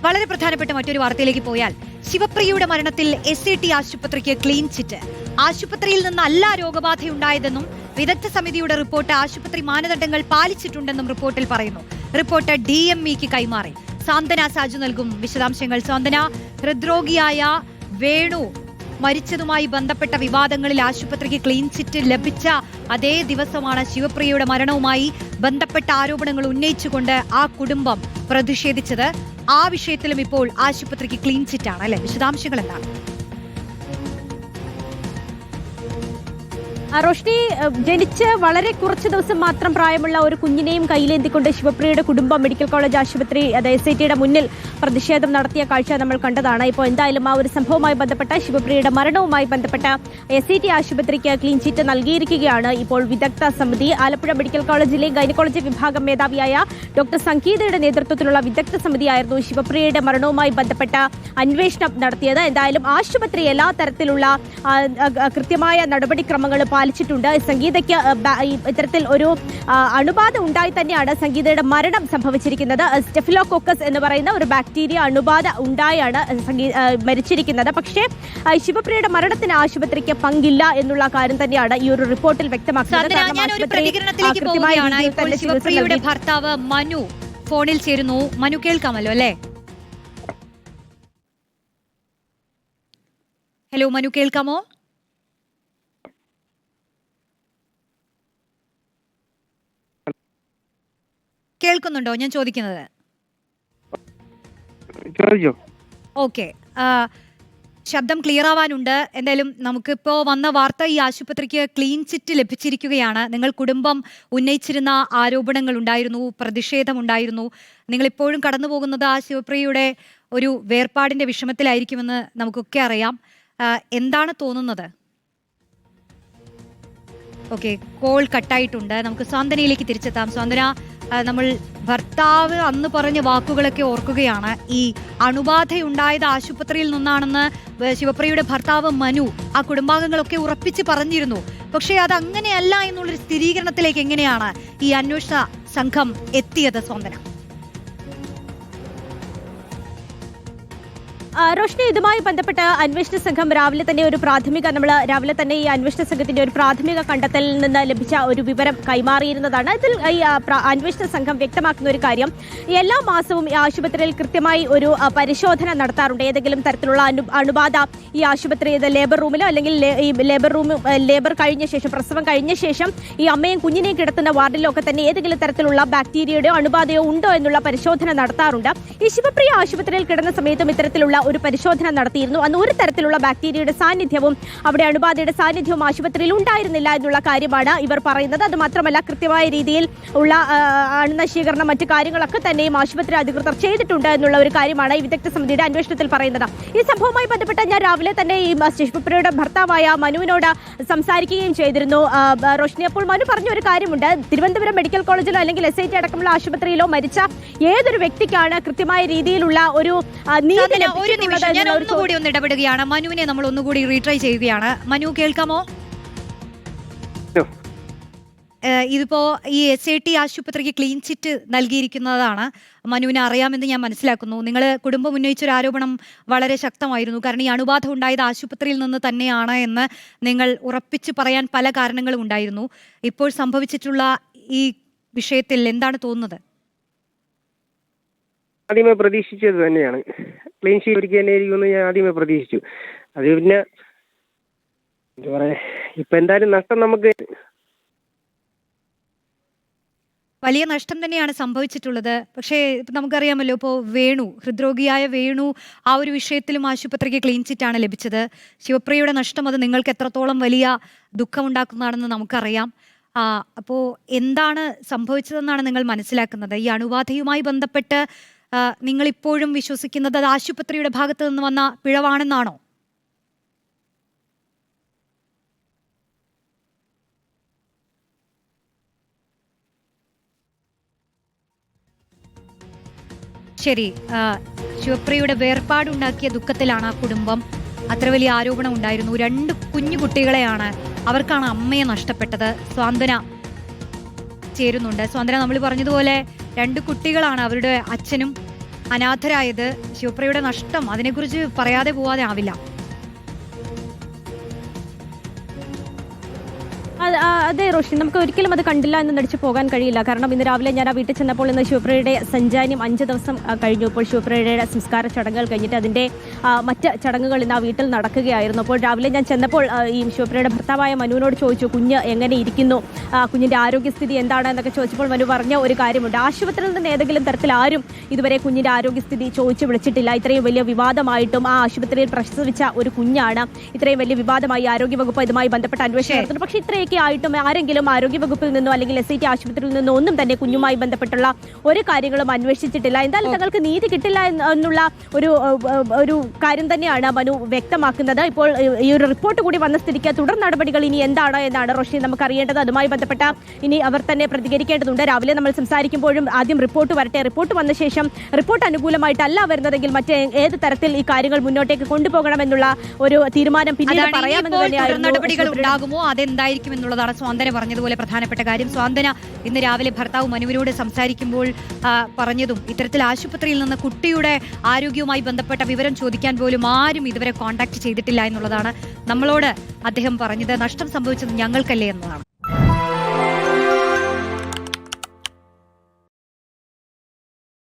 വളരെ പ്രധാനപ്പെട്ട മറ്റൊരു വാർത്തയിലേക്ക് പോയാൽ ശിവപ്രിയയുടെ മരണത്തിൽ SAT ആശുപത്രിക്ക് ക്ലീൻ ചിറ്റ്. ആശുപത്രിയിൽ നിന്നല്ല രോഗബാധയുണ്ടായതെന്നും വിദഗ്ധ സമിതിയുടെ റിപ്പോർട്ട് ആശുപത്രി മാനദണ്ഡങ്ങൾ പാലിച്ചിട്ടുണ്ടെന്നും റിപ്പോർട്ടിൽ പറയുന്നു. റിപ്പോർട്ട് DMEക്ക് കൈമാറി. സാന്ത്വന സാജു നൽകും വിശദാംശങ്ങൾ. സാന്ത്വന, ഹൃദ്രോഗിയായ വേണു മരിച്ചതുമായി ബന്ധപ്പെട്ട വിവാദങ്ങളിൽ ആശുപത്രിക്ക് ക്ലീൻ ചിറ്റ് ലഭിച്ച അതേ ദിവസമാണ് ശിവപ്രിയയുടെ മരണവുമായി ബന്ധപ്പെട്ട ആരോപണങ്ങൾ ഉന്നയിച്ചുകൊണ്ട് ആ കുടുംബം പ്രതിഷേധിച്ചത്. ആ വിഷയത്തിലും ഇപ്പോൾ ആശുപത്രിക്ക് ക്ലീൻ ചിറ്റാണ് അല്ലെ? വിശദാംശങ്ങൾ എന്താണ്? റോഷ്നി, ജനിച്ച് വളരെ കുറച്ച് ദിവസം മാത്രം പ്രായമുള്ള ഒരു കുഞ്ഞിനെയും കയ്യിലേന്തിക്കൊണ്ട് ശിവപ്രിയയുടെ കുടുംബം മെഡിക്കൽ കോളേജ് ആശുപത്രി SATയുടെ മുന്നിൽ പ്രതിഷേധം നടത്തിയ കാഴ്ച നമ്മൾ കണ്ടതാണ്. ഇപ്പോൾ എന്തായാലും ആ ഒരു സംഭവവുമായി ബന്ധപ്പെട്ട ശിവപ്രിയയുടെ മരണവുമായി ബന്ധപ്പെട്ട SAT ആശുപത്രിക്ക് ക്ലീൻ ചിറ്റ് നൽകിയിരിക്കുകയാണ് ഇപ്പോൾ വിദഗ്ധ സമിതി. ആലപ്പുഴ മെഡിക്കൽ കോളേജിലെ ഗൈനക്കോളജി വിഭാഗം മേധാവിയായ ഡോക്ടർ സംഗീതയുടെ നേതൃത്വത്തിലുള്ള വിദഗ്ധ സമിതിയായിരുന്നു ശിവപ്രിയയുടെ മരണവുമായി ബന്ധപ്പെട്ട അന്വേഷണം നടത്തിയത്. എന്തായാലും ആശുപത്രി എല്ലാ തരത്തിലുള്ള കൃത്യമായ നടപടിക്രമങ്ങൾ പാലിച്ചിട്ടുണ്ട്. സംഗീതയ്ക്ക് ഇത്തരത്തിൽ ഒരു അണുബാധ ഉണ്ടായി തന്നെയാണ് സംഗീതയുടെ മരണം സംഭവിച്ചിരിക്കുന്നത്. സ്റ്റെഫിലോകോക്കസ് എന്ന് പറയുന്ന ഒരു ബാക്ടീരിയ അണുബാധ ഉണ്ടായാണ് മരിച്ചിരിക്കുന്നത്. പക്ഷേ ശിവപ്രിയയുടെ മരണത്തിന് ആശുപത്രിക്ക് പങ്കില്ല എന്നുള്ള കാര്യം തന്നെയാണ് ഈ ഒരു റിപ്പോർട്ടിൽ വ്യക്തമാക്കുന്നത്. ശിവപ്രിയയുടെ ഭർത്താവ് മനു ഫോണിൽ ചേരുന്നു. മനു, കേൾക്കാമല്ലോ അല്ലേ? ഹലോ മനു, കേൾക്കാമോ? കേൾക്കുന്നുണ്ടോ ഞാൻ ചോദിക്കുന്നത്? ഓക്കെ, ശബ്ദം ക്ലിയർ ആവാനുണ്ട്. എന്തായാലും നമുക്കിപ്പോ വന്ന വാർത്ത ഈ ആശുപത്രിക്ക് ക്ലീൻ ചിറ്റ് ലഭിച്ചിരിക്കുകയാണ്. നിങ്ങൾ കുടുംബം ഉന്നയിച്ചിരുന്ന ആരോപണങ്ങൾ ഉണ്ടായിരുന്നു, പ്രതിഷേധമുണ്ടായിരുന്നു. നിങ്ങൾ ഇപ്പോഴും കടന്നു പോകുന്നത് ആ ശിവപ്രിയയുടെ ഒരു വേർപാടിന്റെ വിഷമത്തിലായിരിക്കുമെന്ന് നമുക്കൊക്കെ അറിയാം. എന്താണ് തോന്നുന്നത്? ഓക്കെ, കോൾ കട്ടായിട്ടുണ്ട്. നമുക്ക് സാന്ത്വനയിലേക്ക് തിരിച്ചെത്താം. സാന്ത്വന, നമ്മൾ ഭർത്താവ് അന്ന് പറഞ്ഞ വാക്കുകളൊക്കെ ഓർക്കുകയാണ്. ഈ അണുബാധയുണ്ടായത് ആശുപത്രിയിൽ നിന്നാണെന്ന് ശിവപ്രിയയുടെ ഭർത്താവ് മനു ആ കുടുംബാംഗങ്ങളൊക്കെ ഉറപ്പിച്ച് പറഞ്ഞിരുന്നു. പക്ഷേ അത് അങ്ങനെയല്ല എന്നുള്ളൊരു സ്ഥിരീകരണത്തിലേക്ക് എങ്ങനെയാണ് ഈ അന്വേഷണ സംഘം എത്തിയത്? സാന്ത്വന, റോഷ്നി, ഇതുമായി ബന്ധപ്പെട്ട് അന്വേഷണ സംഘം രാവിലെ തന്നെ ഈ അന്വേഷണ സംഘത്തിന്റെ ഒരു പ്രാഥമിക കണ്ടെത്തലിൽ നിന്ന് ലഭിച്ച ഒരു വിവരം കൈമാറിയിരുന്നതാണ്. ഇതിൽ ഈ അന്വേഷണ സംഘം വ്യക്തമാക്കുന്ന ഒരു കാര്യം, എല്ലാ മാസവും ഈ ആശുപത്രിയിൽ കൃത്യമായി ഒരു പരിശോധന നടത്താറുണ്ട്. ഏതെങ്കിലും തരത്തിലുള്ള അണുബാധ ഈ ആശുപത്രി ലേബർ റൂമിലോ അല്ലെങ്കിൽ ഈ ലേബർ കഴിഞ്ഞ ശേഷം, പ്രസവം കഴിഞ്ഞ ശേഷം ഈ അമ്മയും കുഞ്ഞിനെയും കിടത്തുന്ന വാർഡിലോ ഒക്കെ തന്നെ ഏതെങ്കിലും തരത്തിലുള്ള ബാക്ടീരിയയോ അണുബാധയോ ഉണ്ടോ എന്നുള്ള പരിശോധന നടത്താറുണ്ട്. ഈ ശിവപ്രിയ ആശുപത്രിയിൽ കിടന്ന സമയത്തും ഇത്തരത്തിലുള്ള ഒരു പരിശോധന നടത്തിയിരുന്നു. അന്ന് ഒരു തരത്തിലുള്ള ബാക്ടീരിയയുടെ സാന്നിധ്യവും അവിടെ അണുബാധയുടെ സാന്നിധ്യവും ആശുപത്രിയിൽ ഉണ്ടായിരുന്നില്ല എന്നുള്ള കാര്യമാണ് ഇവർ പറയുന്നത്. അത് മാത്രമല്ല, കൃത്യമായ രീതിയിൽ ഉള്ള അണുനശീകരണം മറ്റു കാര്യങ്ങളൊക്കെ തന്നെയും ആശുപത്രി അധികൃതർ ചെയ്തിട്ടുണ്ട് എന്നുള്ള ഒരു കാര്യമാണ് ഈ വിദഗ്ധ സമിതിയുടെ അന്വേഷണത്തിൽ പറയുന്നത്. ഈ സംഭവവുമായി ബന്ധപ്പെട്ട് ഞാൻ രാവിലെ തന്നെ ഈ ശിവപ്രിയയുടെ ഭർത്താവായ മനുവിനോട് സംസാരിക്കുകയും ചെയ്തിരുന്നു. റോഷ്നി, അപ്പോൾ മനു പറഞ്ഞ ഒരു കാര്യമുണ്ട്, തിരുവനന്തപുരം മെഡിക്കൽ കോളേജിലോ അല്ലെങ്കിൽ SAT അടക്കമുള്ള ആശുപത്രിയിലോ മരിച്ച ഏതൊരു വ്യക്തിക്കാണ് കൃത്യമായ രീതിയിലുള്ള ഒരു നീതി ഞാൻ ഒന്നുകൂടി ഒന്ന് ഇടപെടുകയാണ്. മനുവിനെ നമ്മൾ ഒന്നുകൂടി റീട്രൈ ചെയ്യുകയാണ്. മനു, കേൾക്കാമോ? ഇതിപ്പോ ഈ SAT ആശുപത്രിക്ക് ക്ലീൻ ചിറ്റ് നൽകിയിരിക്കുന്നതാണ്. മനുവിനെ അറിയാമെന്ന് ഞാൻ മനസ്സിലാക്കുന്നു. നിങ്ങൾ കുടുംബം ഉന്നയിച്ചൊരു ആരോപണം വളരെ ശക്തമായിരുന്നു. കാരണം ഈ അണുബാധ ഉണ്ടായത് ആശുപത്രിയിൽ നിന്ന് തന്നെയാണ് എന്ന് നിങ്ങൾ ഉറപ്പിച്ച് പറയാൻ പല കാരണങ്ങളും ഉണ്ടായിരുന്നു. ഇപ്പോൾ സംഭവിച്ചിട്ടുള്ള ഈ വിഷയത്തിൽ എന്താണ് തോന്നുന്നത്? ആദ്യമേ പ്രതീക്ഷിച്ചത് തന്നെയാണ്. ക്ലീൻ ഷീറ്റ് ഒരിക്കൽ തന്നെ ആയിരിക്കുമെന്ന് ഞാൻ ആദ്യമേ പ്രതീക്ഷിച്ചു. അത് പിന്നെ എന്താ പറയാ, ഇപ്പൊ എന്തായാലും നഷ്ടം നമുക്ക് വലിയ നഷ്ടം തന്നെയാണ് സംഭവിച്ചിട്ടുള്ളത്. പക്ഷേ ഇപ്പം നമുക്കറിയാമല്ലോ, ഇപ്പോൾ ഹൃദ്രോഗിയായ വേണു ആ ഒരു വിഷയത്തിലും ആശുപത്രിക്ക് ക്ലീൻ ചിറ്റാണ് ലഭിച്ചത്. ശിവപ്രിയയുടെ നഷ്ടം അത് നിങ്ങൾക്ക് എത്രത്തോളം വലിയ ദുഃഖമുണ്ടാക്കുന്നതാണെന്ന് നമുക്കറിയാം. അപ്പോൾ എന്താണ് സംഭവിച്ചതെന്നാണ് നിങ്ങൾ മനസ്സിലാക്കുന്നത്? ഈ അണുബാധയുമായി ബന്ധപ്പെട്ട് നിങ്ങൾ ഇപ്പോഴും വിശ്വസിക്കുന്നത് അത് ആശുപത്രിയുടെ ഭാഗത്ത് നിന്ന് വന്ന പിഴവാണെന്നാണോ? ശരി, ശിവപ്രിയയുടെ വേർപാടുണ്ടാക്കിയ ദുഃഖത്തിലാണ് ആ കുടുംബം. അത്ര വലിയ ആരോപണം ഉണ്ടായിരുന്നു. 2 കുഞ്ഞു കുട്ടികളെയാണ്, അവർക്കാണ് അമ്മയെ നഷ്ടപ്പെട്ടത്. സാന്ത്വന ചേരുന്നുണ്ട്. സാന്ത്വന, നമ്മൾ പറഞ്ഞതുപോലെ 2 കുട്ടികളാണ് അവരുടെ അച്ഛനും അനാഥരായത്. ശിവപ്രിയയുടെ നഷ്ടം അതിനെക്കുറിച്ച് പറയാതെ പോവാതെ ആവില്ല. അതെ റോഷി, നമുക്ക് ഒരിക്കലും അത് കണ്ടില്ല എന്ന് നടിച്ചു പോകാൻ കഴിയില്ല. കാരണം ഇന്ന് രാവിലെ ഞാൻ ആ വീട്ടിൽ ചെന്നപ്പോൾ ഇന്ന് ശിവപ്രിയയുടെ സഞ്ചാരം 5 ദിവസം കഴിഞ്ഞു. ഇപ്പോൾ ശിവപ്രിയയുടെ സംസ്കാര ചടങ്ങുകൾ കഴിഞ്ഞിട്ട് അതിൻ്റെ മറ്റ് ചടങ്ങുകൾ ഇന്ന് ആ വീട്ടിൽ നടക്കുകയായിരുന്നു. അപ്പോൾ രാവിലെ ഞാൻ ചെന്നപ്പോൾ ഈ ശിവപ്രിയയുടെ ഭർത്താവായ മനുവിനോട് ചോദിച്ചു, കുഞ്ഞ് എങ്ങനെ ഇരിക്കുന്നു, കുഞ്ഞിൻ്റെ ആരോഗ്യസ്ഥിതി എന്താണ് എന്നൊക്കെ ചോദിച്ചപ്പോൾ മനു പറഞ്ഞ ഒരു കാര്യമുണ്ട്. ആശുപത്രിയിൽ നിന്ന് ഏതെങ്കിലും തരത്തിൽ ആരും ഇതുവരെ കുഞ്ഞിൻ്റെ ആരോഗ്യസ്ഥിതി ചോദിച്ചു വിളിച്ചിട്ടില്ല. ഇത്രയും വലിയ വിവാദമായിട്ടും ആ ആശുപത്രിയിൽ പ്രസവിച്ച ഒരു കുഞ്ഞാണ്. ഇത്രയും വലിയ വിവാദമായി ആരോഗ്യവകുപ്പ് ഇതുമായി ബന്ധപ്പെട്ട അന്വേഷണം നടത്തുന്നു. പക്ഷേ ഇത്രയൊക്കെ ആയിട്ടും ആരെങ്കിലും ആരോഗ്യവകുപ്പിൽ നിന്നോ അല്ലെങ്കിൽ SIT ആശുപത്രിയിൽ നിന്നോ ഒന്നും തന്നെ കുഞ്ഞുമായി ബന്ധപ്പെട്ടുള്ള ഒരു കാര്യങ്ങളും അന്വേഷിച്ചിട്ടില്ല. എന്തായാലും തങ്ങൾക്ക് നീതി കിട്ടില്ല എന്നുള്ള ഒരു കാര്യം തന്നെയാണ് മനു വ്യക്തമാക്കുന്നത്. ഇപ്പോൾ ഈ ഒരു റിപ്പോർട്ട് കൂടി വന്ന സ്ഥിതിക്ക് തുടർ നടപടികൾ ഇനി എന്താണ് എന്നാണ് റോഷി നമുക്ക് അറിയേണ്ടത്. അതുമായി ബന്ധപ്പെട്ട ഇനി അവർ തന്നെ പ്രതികരിക്കേണ്ടതുണ്ട്. രാവിലെ നമ്മൾ സംസാരിക്കുമ്പോഴും ആദ്യം റിപ്പോർട്ട് വരട്ടെ, റിപ്പോർട്ട് വന്ന ശേഷം റിപ്പോർട്ട് അനുകൂലമായിട്ടല്ല വരുന്നതെങ്കിൽ മറ്റേ ഏത് തരത്തിൽ ഈ കാര്യങ്ങൾ മുന്നോട്ടേക്ക് കൊണ്ടുപോകണമെന്നുള്ള ഒരു തീരുമാനം പിന്നീട് പറയാമെന്ന് തന്നെയായിരുന്നു. നടപടികൾ ഉണ്ടാകുമോ, അതെന്തായിരിക്കും എന്നുള്ളതാണ് സ്വാന്തന പറഞ്ഞതുപോലെ പ്രധാനപ്പെട്ട കാര്യം. സ്വാന്തന ഇന്ന് രാവിലെ ഭർത്താവ് മനുവിനോട് സംസാരിക്കുമ്പോൾ പറഞ്ഞതും ഇത്തരത്തിൽ ആശുപത്രിയിൽ നിന്ന് കുട്ടിയുടെ ആരോഗ്യവുമായി ബന്ധപ്പെട്ട വിവരം ചോദിക്കാൻ പോലും ആരും ഇതുവരെ കോൺടാക്ട് ചെയ്തിട്ടില്ല എന്നുള്ളതാണ്. നമ്മളോട് അദ്ദേഹം പറഞ്ഞത് നഷ്ടം സംഭവിച്ചത് ഞങ്ങൾക്കല്ലേ എന്നതാണ്.